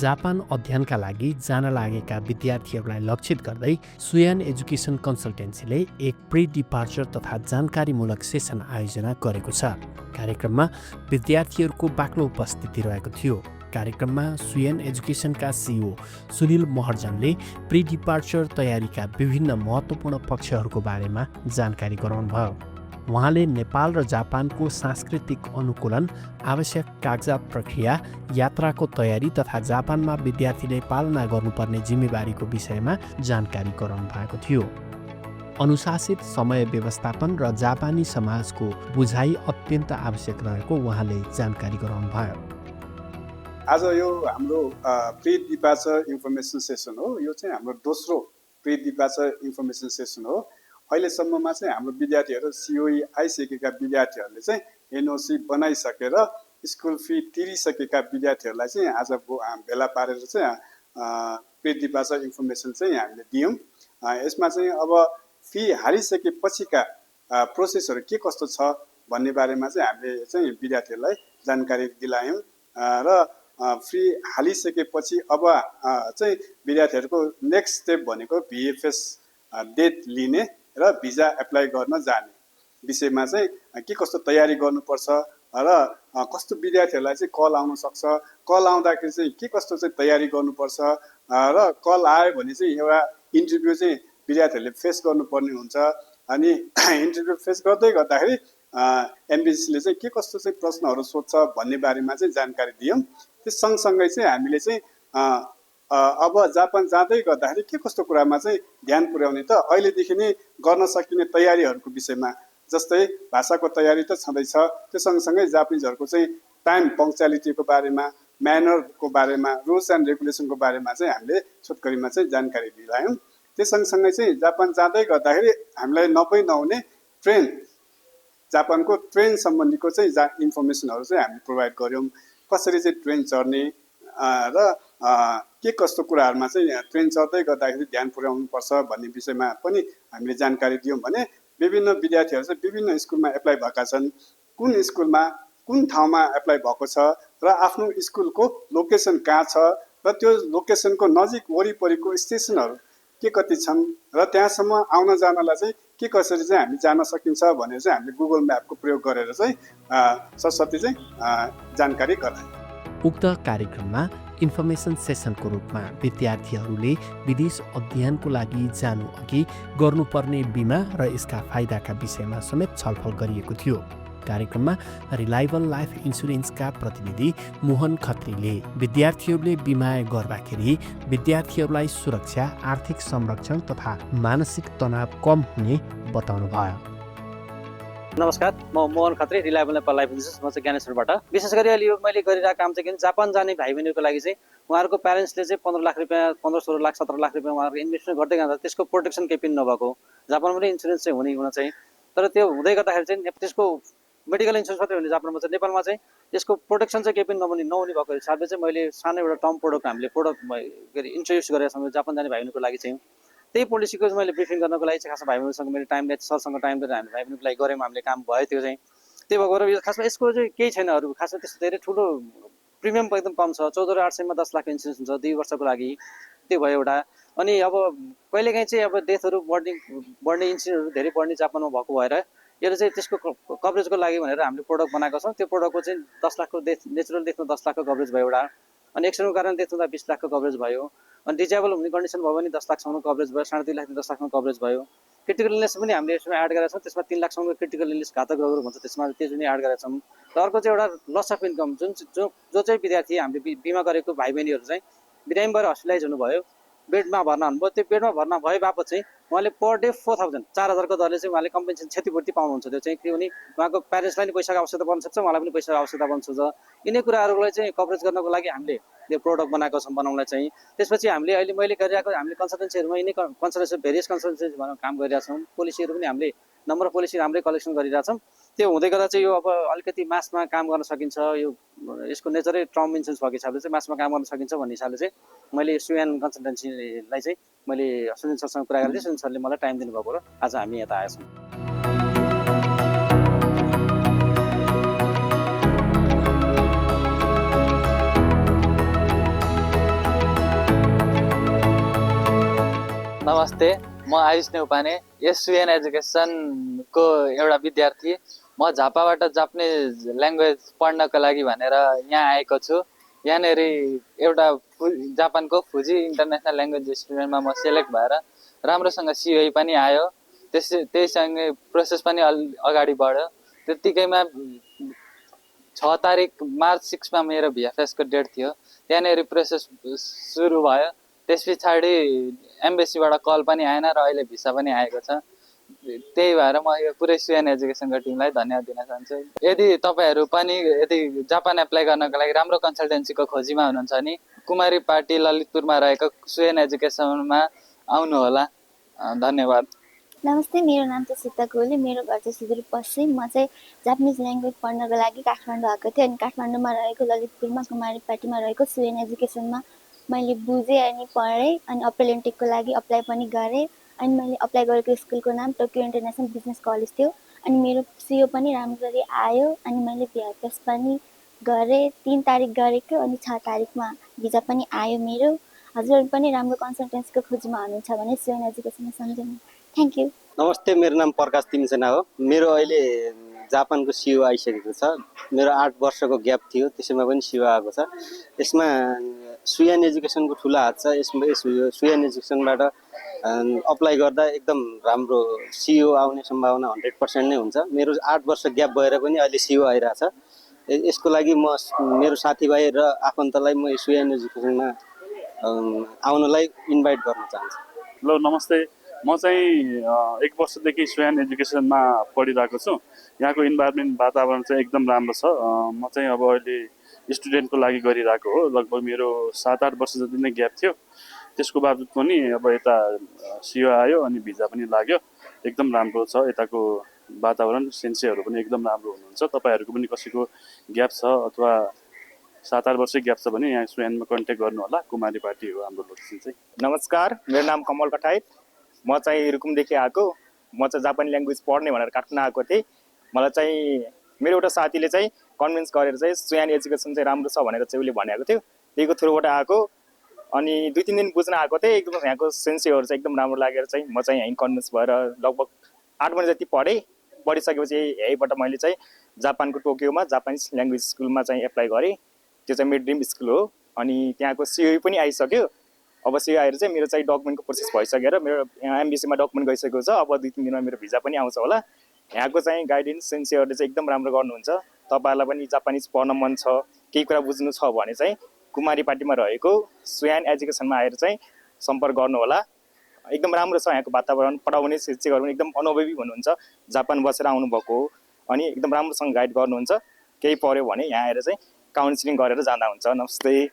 Japan अध्ययनका लागि जान लागेका विद्यार्थीहरूलाई लक्षित गर्दै सुयान एजुकेसन कन्सल्टेन्सीले एक प्री डिपार्चर तथा जानकारीमूलक सेसन आयोजना गरेको छ। कार्यक्रममा विद्यार्थीहरूको बाक्लो उपस्थिति रहेको थियो। कार्यक्रममा सुयान एजुकेसनका सिइओ सुनिल महर्जनले प्री डिपार्चर तयारीका विभिन्न महत्त्वपूर्ण पक्षहरूको बारेमा जानकारी गराउनुभयो। उहाँले नेपाल र जापानको सांस्कृतिक अनुकूलन, आवश्यक कागजात प्रक्रिया, यात्राको तयारी तथा जापानमा विद्यार्थीले पालना गर्नुपर्ने जिम्मेवारीको विषयमा जानकारी गराउनु भएको थियो। अनुशासित समय व्यवस्थापन र जापानी समाजको बुझाइ अत्यन्त आवश्यक रहेको उहाँले जानकारी गराउनुभयो। आज यो हाम्रो प्री डिपार्चर इन्फर्मेसन सेसन हो। यो चाहिँ हाम्रो दोस्रो प्री डिपार्चर इन्फर्मेसन सेसन हो। अहिलेसम्ममा चाहिँ हाम्रो विद्यार्थीहरू सिओई आइसकेका विद्यार्थीहरूले चाहिँ एनओसी बनाइसकेर स्कुल फी तिरिसकेका विद्यार्थीहरूलाई चाहिँ आज भेला पारेर चाहिँ प्री डिपार्चर इन्फर्मेसन चाहिँ हामीले दियौँ। यसमा चाहिँ अब फी हालिसकेपछिका प्रोसेसहरू के कस्तो छ भन्ने बारेमा चाहिँ हामीले चाहिँ विद्यार्थीहरूलाई जानकारी दिलायौँ र फी हालिसकेपछि अब चाहिँ विद्यार्थीहरूको नेक्स्ट स्टेप भनेको भिएफएस डेट लिने र भिजा एप्लाई गर्न जाने विषयमा चाहिँ के कस्तो तयारी गर्नुपर्छ र कस्तो विद्यार्थीहरूलाई चाहिँ कल आउन सक्छ, कल आउँदाखेरि चाहिँ के कस्तो चाहिँ तयारी गर्नुपर्छ र कल आयो भने चाहिँ एउटा इन्टरभ्यू चाहिँ विद्यार्थीहरूले फेस गर्नुपर्ने हुन्छ। अनि इन्टरभ्यू फेस गर्दै गर्दाखेरि एमबिसीले चाहिँ के कस्तो चाहिँ प्रश्नहरू सोध्छ भन्ने बारेमा चाहिँ जानकारी दियौँ। त्यस सँगसँगै चाहिँ हामीले चाहिँ अब जापान जाँदै गर्दाखेरि के कस्तो कुरामा चाहिँ ध्यान पुर्याउने त अहिलेदेखि नै गर्न सकिने तयारीहरूको विषयमा, जस्तै भाषाको तयारी त छँदैछ, त्यो सँगसँगै जापानिजहरूको चाहिँ टाइम पङ्क्चुअलिटीको बारेमा, म्यानरको बारेमा, रुल्स एन्ड रेगुलेसनको बारेमा चाहिँ हामीले छोटकरीमा चाहिँ जानकारी दिलायौँ। त्यो सँगसँगै चाहिँ जापान जाँदै गर्दाखेरि हामीलाई नहुने ट्रेन, जापानको ट्रेन सम्बन्धीको चाहिँ इन्फर्मेसनहरू चाहिँ हामीले प्रोभाइड गऱ्यौँ। कसरी चाहिँ ट्रेन चढ्ने र के कस्तो कुराहरूमा चाहिँ ट्रेन चढ्दै गर्दाखेरि ध्यान पुर्याउनुपर्छ भन्ने विषयमा पनि हामीले जानकारी दियौँ भने विभिन्न विद्यार्थीहरू चाहिँ विभिन्न स्कुलमा एप्लाई भएका छन्। कुन स्कुलमा कुन ठाउँमा एप्लाई भएको छ र आफ्नो स्कुलको लोकेसन कहाँ छ र त्यो लोकेसनको नजिक वरिपरिको स्टेसनहरू के कति छन् र त्यहाँसम्म आउन जानलाई चाहिँ के कसरी चाहिँ हामी जान सकिन्छ भनेर चाहिँ हामीले गुगल म्यापको प्रयोग गरेर चाहिँ सरस्वती चाहिँ जानकारी गरायौँ। उक्त कार्यक्रममा इन्फर्मेसन सेसनको रूपमा विद्यार्थीहरूले विदेश अध्ययनको लागि जानु अघि गर्नुपर्ने बिमा र यसका फाइदाका विषयमा समेत छलफल गरिएको थियो। कार्यक्रममा रिलायबल लाइफ इन्सुरेन्सका प्रतिनिधि मोहन खत्रीले विद्यार्थीहरूले बिमा गर्दाखेरि विद्यार्थीहरूलाई सुरक्षा, आर्थिक संरक्षण तथा मानसिक तनाव कम हुने बताउनुभयो। नमस्कार, म Mohan Khatri, reliable life insurance. म चाहिँ ज्ञानेश्वरबाट। विशेष गरी अहिले यो मैले गरिरहेको काम चाहिँ जापान जाने भाइ बहिनीको लागि चाहिँ उहाँहरूको प्यारेन्ट्सले चाहिँ 15 लाख रुपियाँ, 15-16 लाख, 17 लाख रुपियाँ उहाँहरूको इन्भेस्टमेन्ट गर्दै गर्दा त्यसको प्रोटेक्सन केही पनि नभएको, जापानमा पनि इन्सुरेन्स चाहिँ हुन चाहिँ, तर त्यो हुँदै गर्दाखेरि चाहिँ त्यसको मेडिकल इन्सुरेन्स मात्रै हुने जापानमा चाहिँ, नेपालमा चाहिँ यसको प्रोटेक्सन चाहिँ केही पनि नहुने भएको हिसाबले चाहिँ मैले सानो एउटा टर्म प्रोडक्ट हामीले इन्ट्रोड्युस गरेका छौँ जापान जाने भाइ बहिनीको लागि चाहिँ। त्यही पोलिसीको मैले ब्रिफिङ गर्नको लागि चाहिँ खासमा भाइ बहिनीसँग मैले टाइम लिएर सरसँग टाइम लिएर हामी भाइ बहिनीको लागि गऱ्यौँ, हामीले काम भयो त्यो चाहिँ। त्यही भएर खासमा यसको चाहिँ केही छैन अरू खासमा त्यस्तो धेरै ठुलो प्रिमियम एकदम कम छ। 14,800मा 10 लाख इन्सुरेन्स हुन्छ 2 वर्षको लागि, त्यो भयो एउटा। अनि अब कहिलेकाहीँ चाहिँ अब डेथहरू बढ्ने इन्सिडेन्टहरू धेरै बढ्ने जापानमा भएको भएर यो चाहिँ त्यसको कभरेजको लागि भनेर हामीले प्रोडक्ट बनाएको छौँ। त्यो प्रोडक्टको चाहिँ 10 लाखको नेचुरल डेथमा 10 लाखको कभरेज भयो एउटा, अनि एक्सिडेन्टको कारण डेथ हुँदा 20 लाखको कभरेज भयो, अनि डिजेबल हुने कन्डिसन भयो भने 10 लाखसम्म कभरेज भयो, 2.5 लाख 10 लाखसम्म कभरेज भयो। क्रिटिकल इलनेस पनि हामीले यसमा एड गरेका छौँ, त्यसमा 3 लाखसम्मको क्रिटिकल इलनेस घातक रोगहरू भन्छ त्यसमा त्यो पनि एड गरेका छौँ। र अर्को चाहिँ एउटा लस अफ इन्कम जो चाहिँ विद्यार्थी हामीले बिमा गरेको भाइ बहिनीहरू चाहिँ बिरामी भएर हस्पिटलाइज हुनुभयो, बेडमा भर्ना हुनुभयो, त्यो बेडमा भर्ना भए बापत चाहिँ उहाँले पर डे 4,000 दरले चाहिँ उहाँले कम्पेन्सेसन क्षतिपूर्ति पाउनुहुन्छ। त्यो चाहिँ किनभने उहाँको प्यारेन्ट्सलाई पनि पैसाको आवश्यकता पर्न सक्छ, उहाँलाई पनि पैसाको आवश्यकता पर्न सक्छ। यिनै कुराहरूलाई चाहिँ कभरेज गर्नको लागि हामीले त्यो प्रोडक्ट बनाएको छौँ बनाउनलाई चाहिँ। त्यसपछि हामीले अहिले मैले गरिरहेको हामीले कन्सल्टेन्सीहरूमा यिनै कन्सल्टेन्सी भेरियस कन्सल्टेन्सी काम गरिरहेका छौँ। पोलिसीहरू पनि हामीले नम्बर अफ पोलिसी राम्रै कलेक्सन गरिरहेछौँ। त्यो हुँदै गर्दा चाहिँ यो अब अलिकति मासमा काम गर्न सकिन्छ, यो यसको नेचरै टर्म इन्सुरेन्स भएको हिसाबले चाहिँ मासमा काम गर्न सकिन्छ भन्ने हिसाबले चाहिँ मैले सुयान कन्सल्टेन्सीलाई चाहिँ मैले सुनिल सरसँग कुरा गरेँ। सुनिल सरले मलाई टाइम दिनुभएको र आज हामी यता आएछौँ। नमस्ते, म आयुष नेउपाने एसयुएन एजुकेसनको एउटा विद्यार्थी। म झापाबाट जापानिज ल्याङ्ग्वेज पढ्नको लागि भनेर यहाँ आएको छु। यहाँनिर एउटा जापानको फुजी इन्टरनेसनल ल्याङ्ग्वेज स्टुडेन्टमा म सेलेक्ट भएर राम्रोसँग सिओई पनि आयो। त्यहीसँगै प्रोसेस पनि अगाडि बढ्यो। त्यत्तिकैमा 6 तारिक मार्च 6 मा मेरो भिएफएसको डेट थियो। त्यहाँनिर प्रोसेस सुरु भयो। त्यस पछाडि एम्बेसीबाट कल पनि आएन र अहिले भिसा पनि आएको छ। त्यही भएर म यो पुरै सुएन एजुकेसनको टिमलाई धन्यवाद दिन चाहन्छु। यदि तपाईँहरू पनि यदि जापान एप्लाई गर्नको लागि राम्रो कन्सल्टेन्सीको खोजीमा हुनुहुन्छ भने कुमारी पार्टी ललितपुरमा रहेको सुएन एजुकेसनमा आउनुहोला। धन्यवाद। नमस्ते, मेरो नाम चाहिँ सीता कोहली। मेरो घर चाहिँ सुदूरपश्चिम। म चाहिँ जापानिज ल्याङ्ग्वेज पढ्नको लागि काठमाडौँ आएको थिएँ। अनि काठमाडौँमा रहेको ललितपुरमा कुमारी पार्टीमा रहेको सुएन एजुकेसनमा मैले बुझेँ अनि पढेँ। अनि अप्पल इन्टेकको लागि अप्लाई पनि गरेँ। अनि मैले अप्लाई गरेको स्कुलको नाम टोकियो इन्टरनेसनल बिजनेस कलेज थियो। अनि मेरो सिओ पनि राम्ररी आयो। अनि मैले भिएफएस पनि गरेँ। 3 तारिक गरेको अनि 6 तारिकमा भिजा पनि आयो मेरो। हजुरहरू पनि राम्रो कन्सल्टेन्सीको खोजीमा हुनुहुन्छ भने सुएन एजुकेसनमा सम्झनु। Thank you. नमस्ते, मेरो नाम प्रकाश तिमसेना हो। मेरो अहिले जापानको सिओ आइसकेको छ। मेरो 8 वर्षको ग्याप थियो, त्यसैमा पनि सिओ आएको छ। यसमा सुएन एजुकेसनको ठुलो हात छ। यसमा सुएन एजुकेसनबाट अप्लाई गर्दा एकदम राम्रो सिओ आउने सम्भावना 100% नै हुन्छ। मेरो 8 वर्ष ग्याप भएर पनि अहिले सिओ आइरहेछ। यसको लागि म मेरो साथीभाइ र आफन्तलाई म सुएन एजुकेसनमा आउनलाई इन्भाइट गर्न चाहन्छु। हेलो, नमस्ते। म चाहिँ 1 वर्षदेखि सुएन एजुकेसनमा पढिरहेको छु। यहाँको इन्भाइरोमेन्ट वातावरण चाहिँ एकदम राम्रो छ। म चाहिँ अब अहिले स्टुडेन्टको लागि गरिरहेको हो। लगभग मेरो 7-8 वर्ष जति नै ग्याप थियो। त्यसको बावजुद पनि अब यता सिओ आयो अनि भिजा पनि लाग्यो। एकदम राम्रो छ यताको वातावरण। सेन्सेहरू पनि एकदम राम्रो हुनुहुन्छ। तपाईँहरूको पनि कसैको ग्याप छ अथवा 7-8 वर्ष ग्याप छ भने यहाँ सुएनमा कन्ट्याक्ट गर्नु होला। कुमारी पार्टी हो हाम्रो लोकेसन चाहिँ। नमस्कार, मेरो नाम कमल कटायत। म चाहिँ रुकुमदेखि आएको। म चाहिँ जापानी ल्याङ्ग्वेज पढ्ने भनेर काठमाडौँ आएको थिएँ। मलाई चाहिँ मेरो एउटा साथीले चाहिँ कन्भिन्स गरेर चाहिँ सुएन एजुकेसन चाहिँ राम्रो छ भनेर चाहिँ उसले भनेको थियो। त्यहीको थ्रुबाट आएको। अनि 2-3 दिन बुझ्न आएको थिएँ। एकदम यहाँको सेन्सेहरू चाहिँ एकदम राम्रो लागेर चाहिँ म चाहिँ यहीँ कन्भिन्स भएर लगभग 8 महिना जति पढेँ। पढिसकेपछि यहीँबाट मैले चाहिँ जापानको टोकियोमा जापानिज ल्याङ्ग्वेज स्कुलमा चाहिँ एप्लाई गरेँ। त्यो चाहिँ मेरो ड्रिम स्कुल हो। अनि त्यहाँको सिओ पनि आइसक्यो। अब सिओ आएर चाहिँ मेरो चाहिँ डकुमेन्टको प्रोसेस भइसकेर मेरो यहाँ एमबिसीमा डकुमेन्ट गइसकेको छ। अब 2-3 दिनमा मेरो भिजा पनि आउँछ होला। यहाँको चाहिँ गाइडेन्स सेन्सेहरूले चाहिँ एकदम राम्रो गर्नुहुन्छ। तपाईँहरूलाई पनि जापानिज पढ्न मन छ, केही कुरा बुझ्नु छ भने चाहिँ कुमारी पार्टीमा रहेको सुएन एजुकेसनमा आएर चाहिँ सम्पर्क गर्नुहोला। एकदम राम्रो छ यहाँको वातावरण। पढाउने शिक्षकहरू पनि एकदम अनुभवी हुनुहुन्छ। जापान बसेर आउनुभएको हो अनि एकदम राम्रोसँग गाइड गर्नुहुन्छ। केही पऱ्यो भने यहाँ आएर चाहिँ काउन्सिलिङ गरेर जाँदा हुन्छ। नमस्ते।